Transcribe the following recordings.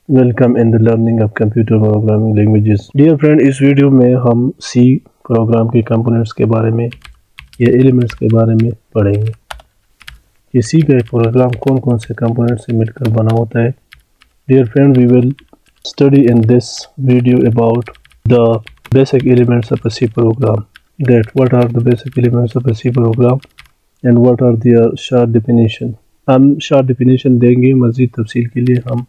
Welcome in the learning of computer programming languages. Dear friend, इस video में हम C program के components के बारे में या एलिमेंट्स के बारे में पढ़ेंगे कि सी का एक प्रोग्राम कौन कौन से कंपोनेंट से मिलकर बना होता है। Dear friend, we will study in this video about the basic elements of a C program, that what are the basic elements of a C program and what are their short definition. हम short definition देंगे। मज़ीद तफसील के लिए हम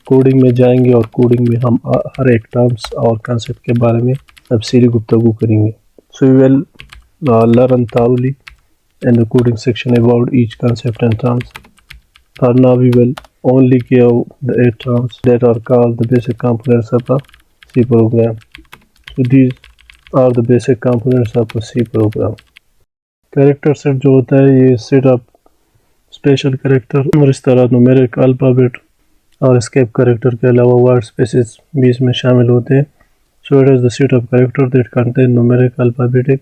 coding में जाएंगे और कोडिंग में हम हर एक टर्म्स और कंसेप्ट के बारे में तफसीली गुफ्तगू करेंगे। So we will learn thoroughly in the coding section about each concept and terms. For now we will only give the 8 terms that are called the basic components of a C program. So these are the basic components of a C program. Character set जो होता है ये set of special character और इस तरह numeric alphabet और escape character के अलावा वर्ड स्पेसेस भी इसमें शामिल होते हैं। So it is the set of character that contain numeric alphabetic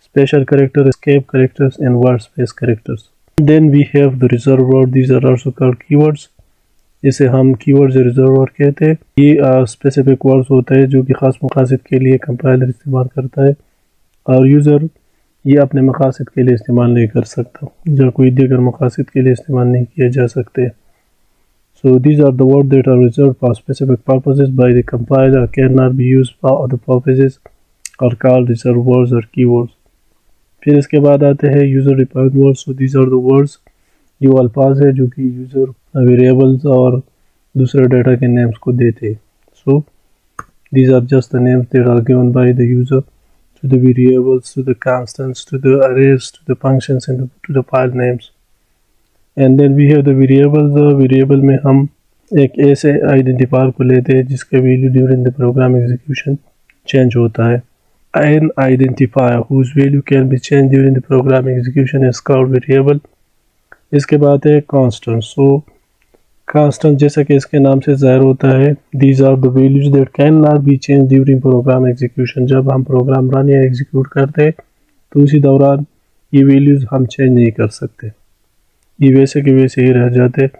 special character, escape characters and word space characters. Then we have the reserved word. These are also called keywords. इसे हम keywords या reserved word कहते हैं। ये specific words होता है जो कि ख़ास मकासद के लिए कंपाइलर इस्तेमाल करता है और यूज़र ये अपने मकासद के लिए इस्तेमाल नहीं कर सकता, जो कोई दीगर मकासद के लिए इस्तेमाल नहीं किए जा सकते। So these are the words that are reserved for specific purposes by the compiler, cannot be used for other purposes, are called reserved words or keywords. फिर इसके बाद आते हैं user defined words. So these are the words, जो अल्फाज है जो कि यूज़र वेरिएबल्स और दूसरे डाटा के नेम्स को देते हैं। So these are just the names that are given by the user to the variables, to the constants, to the arrays, to the functions and to the file names. And then we have the variables. Variable में हम एक ऐसे identifier को लेते हैं जिसका value during the program execution change होता है। An identifier whose value can be changed during the program execution is called variable. इसके बाद है constant. So constant जैसा कि इसके नाम से ज़ाहिर होता है, these are the values that cannot be changed during program execution. जब हम प्रोग्राम रन या एग्जीक्यूट करते हैं तो उसी दौरान ये वैल्यूज़ हम चेंज नहीं कर सकते, ये वैसे के वैसे ही रह जाते।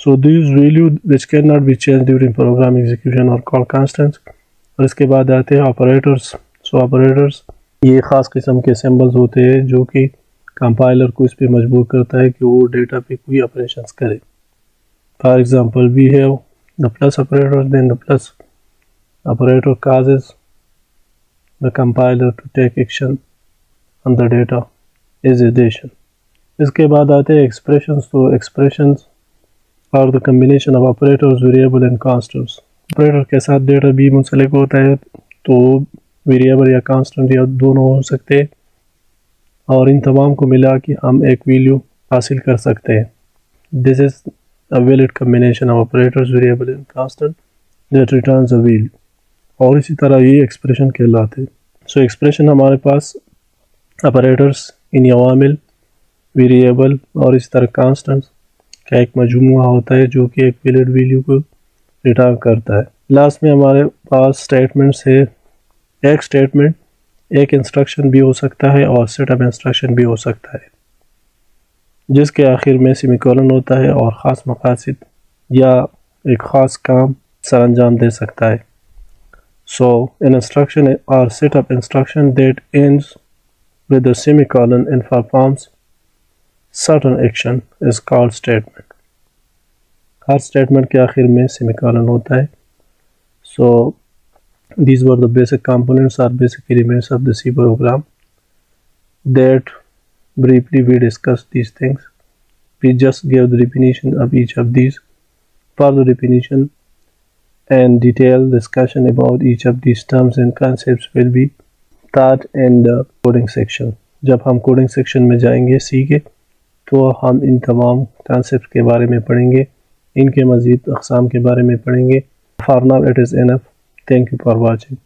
So these values which cannot be changed during program execution are called constants. और इसके बाद आते हैं ऑपरेटर्स। सो ऑपरेटर्स ये ख़ास किस्म के सिंबल्स होते हैं जो कि कंपाइलर को इस पे मजबूर करता है कि वो डेटा पे कोई ऑपरेशंस करे। For example we have the plus operator, then the plus operator causes the compiler to take action on the data as addition. इसके बाद आते हैं एक्सप्रेशंस। तो expressions are the combination of operators, variable and constants. Operator के साथ data भी मुंसलिक होता है तो वेरिएबल या कांस्टेंट या दोनों हो सकते हैं और इन तमाम को मिला के हम एक वैल्यू हासिल कर सकते हैं। This is a valid combination of operators, variable and constant that returns a value. और इसी तरह ये एक्सप्रेशन कहलाते हैं। सो एक्सप्रेशन हमारे पास ऑपरेटर्स, इन अवामिल, वेरिएबल और इस तरह कांस्टेंट्स का एक मजमूआ होता है जो कि एक वैलिड वैल्यू को रिटर्न करता है। लास्ट में हमारे पास स्टेटमेंट्स है। एक स्टेटमेंट एक इंस्ट्रक्शन भी हो सकता है और सेट ऑफ इंस्ट्रक्शन भी हो सकता है जिसके आखिर में सेमीकोलन होता है और ख़ास मकासद या एक ख़ास काम सर अंजाम दे सकता है। सो एन इंस्ट्रक्शन और set of instruction that ends with the semicolon and performs certain action is called statement. Her statement के आखिर में सेमीकोलन होता है। सो these were the basic components or basic elements of the C program that briefly we discussed these things. We just gave the definition of each of these. Further definition and detailed discussion about each of these terms and concepts will be taught in the coding section. जब हम coding section में जाएंगे C के तो हम इन तमाम concepts के बारे में पढ़ेंगे, इनके मज़ीद अक़साम के बारे में पढ़ेंगे। For now it is enough. Thank you for watching.